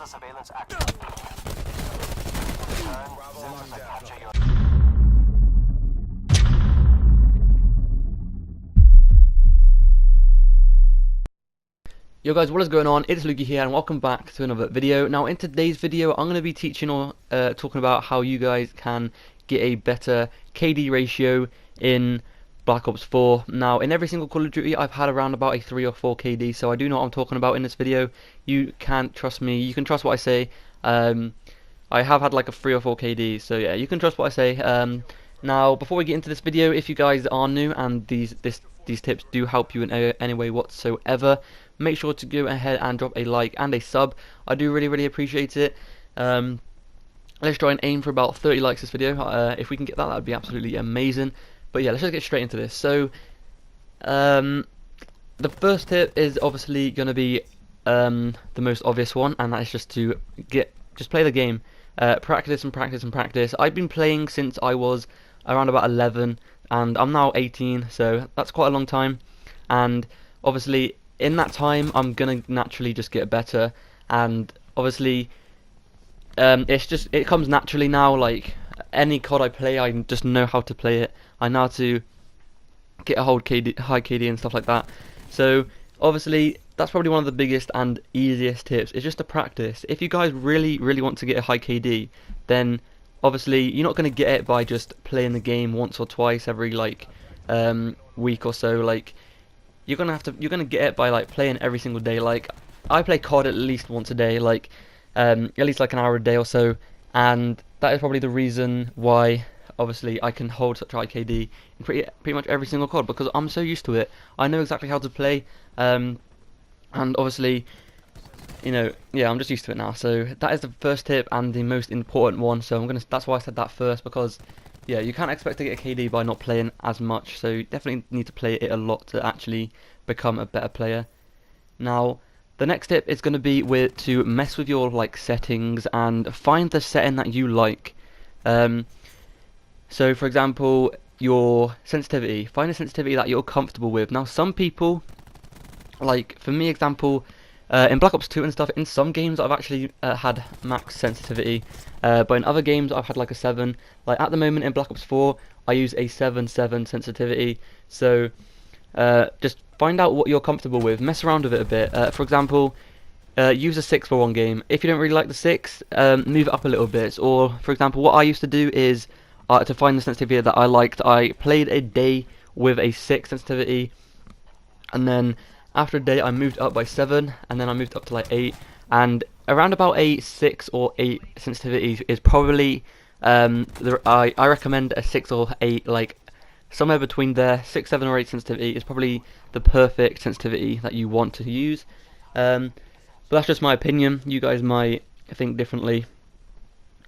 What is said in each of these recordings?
Hostile surveillance active. Return. Sensors that capture your... Yo guys, what is going on? It's Luki here and welcome back to another video. Now in today's video I'm going to be teaching or talking about how you guys can get a better KD ratio in Black Ops 4. Now in every single Call of Duty I've had around about a 3 or 4 KD, so I do know what I'm talking about in this video. You can trust me, you can trust what I say. I have had like a 3 or 4 KD, so yeah, you can trust what I say. Now before we get into this video, if you guys are new and these tips do help you in any way whatsoever, make sure to go ahead and drop a like and a sub. I do really appreciate it. Let's try and aim for about 30 likes this video. If we can get that, that would be absolutely amazing. But yeah, let's just get straight into this. So the first tip is obviously going to be the most obvious one, and that is just to play the game. Practice and practice and practice. I've been playing since I was around about 11 and I'm now 18, so that's quite a long time. And obviously in that time I'm gonna naturally just get better, and obviously it comes naturally now. Like any COD I play, I just know how to play it. I know how to get a high KD and stuff like that. So obviously that's probably one of the biggest and easiest tips, is just to practice. If you guys really want to get a high KD, then obviously you're not going to get it by just playing the game once or twice every like week or so. Like you're gonna get it by like playing every single day. Like I play COD at least once a day, like at least like an hour a day or so, and that is probably the reason why obviously I can hold such high KD in pretty much every single COD, because I'm so used to it. I know exactly how to play, and obviously, you know, yeah, I'm just used to it now. So that is the first tip and the most important one. So that's why I said that first, because yeah, you can't expect to get a KD by not playing as much. So you definitely need to play it a lot to actually become a better player. Now, the next tip is going to be to mess with your like settings and find the setting that you like. So for example, your sensitivity. Find a sensitivity that you're comfortable with. Now some people, like for me example, in Black Ops 2 and stuff, in some games I've actually had max sensitivity, but in other games I've had like a 7. Like at the moment in Black Ops 4 I use a 7/7 sensitivity. So just find out what you're comfortable with, mess around with it a bit. For example, use a 6 for one game. If you don't really like the 6, move it up a little bit. Or for example, what I used to do is to find the sensitivity that I liked, I played a day with a 6 sensitivity, and then after a day I moved up by 7, and then I moved up to like 8, and around about a 6 or 8 sensitivity is probably I recommend a 6 or 8, like somewhere between there. 6, 7 or 8 sensitivity is probably the perfect sensitivity that you want to use. But that's just my opinion. You guys might think differently.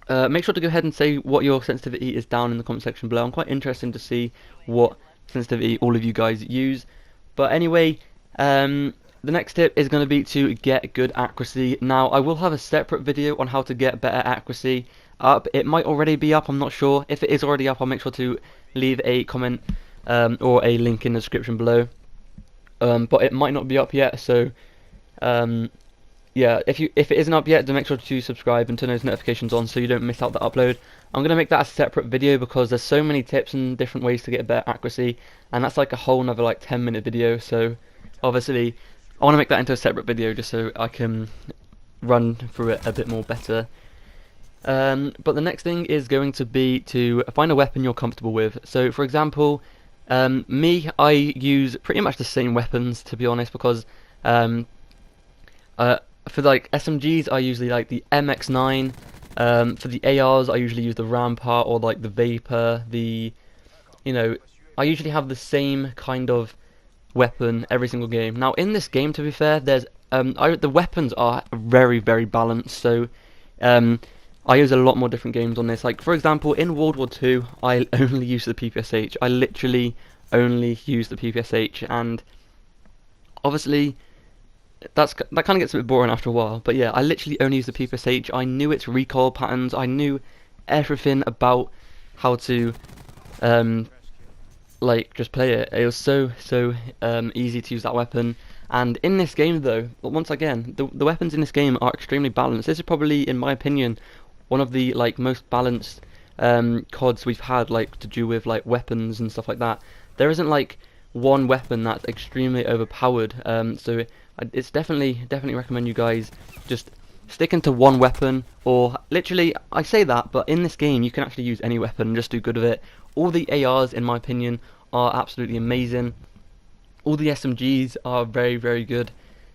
Make sure to go ahead and say what your sensitivity is down in the comment section below. I'm quite interested to see what sensitivity all of you guys use. But anyway, the next tip is going to be to get good accuracy. Now I will have a separate video on how to get better accuracy up. It might already be up, I'm not sure. If it is already up, I'll make sure to leave a comment or a link in the description below. But it might not be up yet, so yeah, if it isn't up yet, then make sure to subscribe and turn those notifications on so you don't miss out the upload. I'm going to make that a separate video because there's so many tips and different ways to get better accuracy, and that's like a whole nother like 10-minute video. So obviously I want to make that into a separate video just so I can run through it a bit more better. But the next thing is going to be to find a weapon you're comfortable with. So for example, me, I use pretty much the same weapons, to be honest, because for like SMGs I usually like the MX9. For the ARs I usually use the Rampart or like the Vapor. I usually have the same kind of weapon every single game. Now in this game, to be fair, there's the weapons are very balanced. So I use a lot more different games on this. Like for example, in World War II, I only use the PPSH. I literally only use the PPSH, and obviously that kind of gets a bit boring after a while. But yeah, I literally only use the PPSH. I knew its recoil patterns. I knew everything about how to like just play it. It was so easy to use that weapon, And in this game though, once again, the weapons in this game are extremely balanced. This is probably, in my opinion, one of the like most balanced CODs we've had, like to do with like weapons and stuff like that. There isn't like one weapon that's extremely overpowered. So it's definitely recommend you guys just sticking to one weapon, or literally, I say that, but in this game you can actually use any weapon and just do good with it. All the ARs, in my opinion, are absolutely amazing. All the SMGs are very good.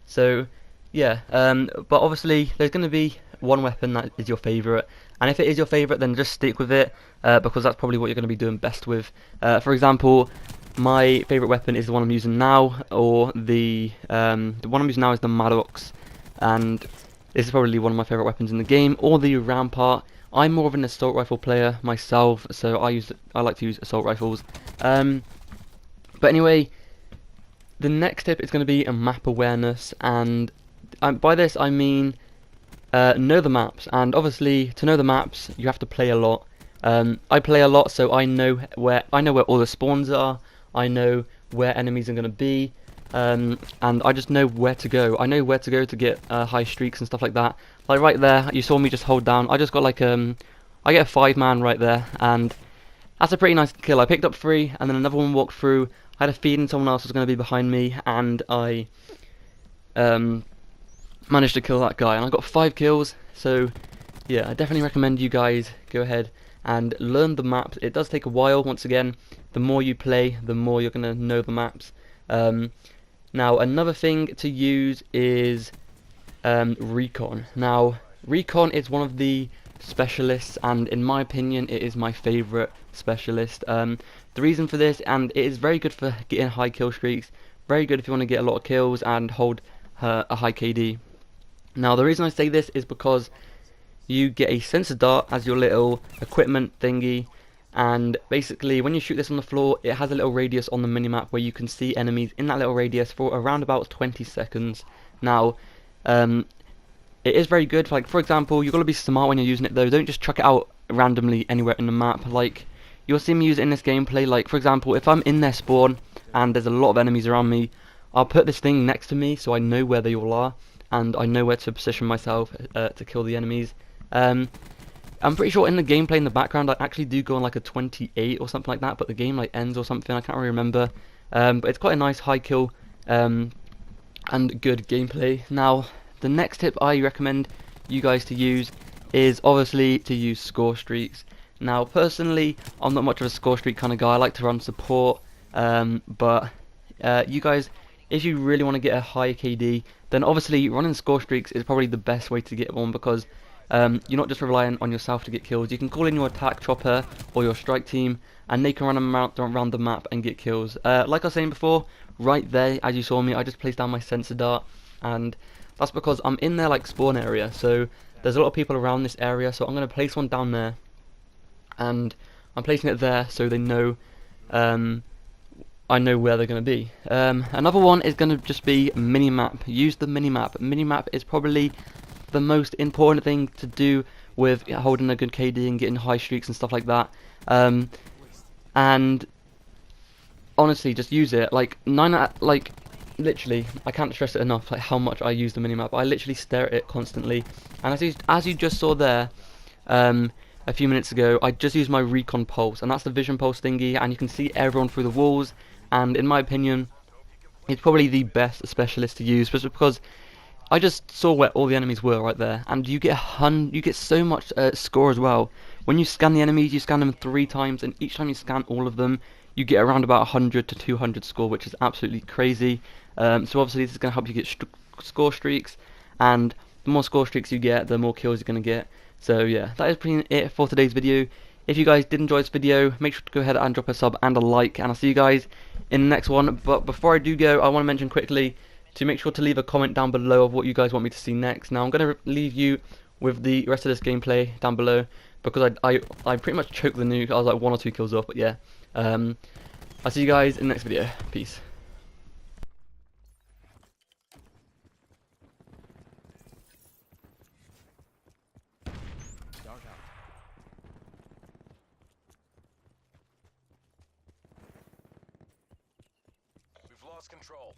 So yeah, but obviously there's going to be one weapon that is your favourite, and if it is your favourite, then just stick with it, because that's probably what you're going to be doing best with. For example, my favourite weapon is the one I'm using now, or the one I'm using now is the Maddox, and this is probably one of my favourite weapons in the game, or the Rampart. I'm more of an assault rifle player myself, so I like to use assault rifles. But anyway, the next tip is going to be a map awareness, and by this I mean know the maps. And obviously, to know the maps, you have to play a lot. I play a lot, so I know where all the spawns are. I know where enemies are going to be, and I just know where to go. I know where to go to get high streaks and stuff like that. Like right there, you saw me just hold down. I just got like I get a 5-man right there, and that's a pretty nice kill. I picked up 3, and then another one walked through. I had a feeling someone else was going to be behind me, and I managed to kill that guy, and I got 5 kills. So yeah, I definitely recommend you guys go ahead and learn the maps. It does take a while. Once again, the more you play, the more you're going to know the maps. Now another thing to use is recon. Now recon is one of the specialists, and in my opinion it is my favourite specialist. The reason for this, and it is very good for getting high kill streaks, very good if you want to get a lot of kills and hold a high KD. Now the reason I say this is because you get a sensor dart as your little equipment thingy, and basically when you shoot this on the floor, it has a little radius on the minimap where you can see enemies in that little radius for around about 20 seconds. Now it is very good. Like for example, you've got to be smart when you're using it though. Don't just chuck it out randomly anywhere in the map. Like you'll see me use it in this gameplay. Like for example, if I'm in their spawn and there's a lot of enemies around me, I'll put this thing next to me so I know where they all are, and I know where to position myself to kill the enemies. I'm pretty sure in the gameplay in the background I actually do go on like a 28 or something like that, but the game like ends or something, I can't really remember. But it's quite a nice high kill and good gameplay. Now the next tip I recommend you guys to use is obviously to use score streaks. Now personally, I'm not much of a score streak kind of guy. I like to run support, but you guys, if you really want to get a high KD, then obviously running score streaks is probably the best way to get one, because you're not just relying on yourself to get kills. You can call in your attack chopper or your strike team, and they can run them around the map and get kills. Like I was saying before, right there, as you saw me, I just placed down my sensor dart, and that's because I'm in their like spawn area, so there's a lot of people around this area, so I'm going to place one down there, and I'm placing it there so they know I know where they're going to be. Another one is going to just be minimap. Use the minimap. Minimap is probably the most important thing to do with holding a good KD and getting high streaks and stuff like that. And honestly, just use it. Like literally, I can't stress it enough. Like how much I use the minimap. I literally stare at it constantly. And as you just saw there, a few minutes ago, I just used my recon pulse, and that's the vision pulse thingy, and you can see everyone through the walls. And in my opinion, it's probably the best specialist to use, just because I just saw where all the enemies were right there, and you get so much score as well. When you scan the enemies, you scan them 3 times, and each time you scan all of them, you get around about 100 to 200 score, which is absolutely crazy. So obviously this is going to help you get score streaks, and the more score streaks you get, the more kills you're going to get. So yeah, that is pretty it for today's video. If you guys did enjoy this video, make sure to go ahead and drop a sub and a like, and I'll see you guys in the next one. But before I do go, I want to mention quickly to make sure to leave a comment down below of what you guys want me to see next. Now I'm going to leave you with the rest of this gameplay down below, because I pretty much choked the nuke. I was like 1 or 2 kills off, but yeah. I'll see you guys in the next video. Peace. We've lost control.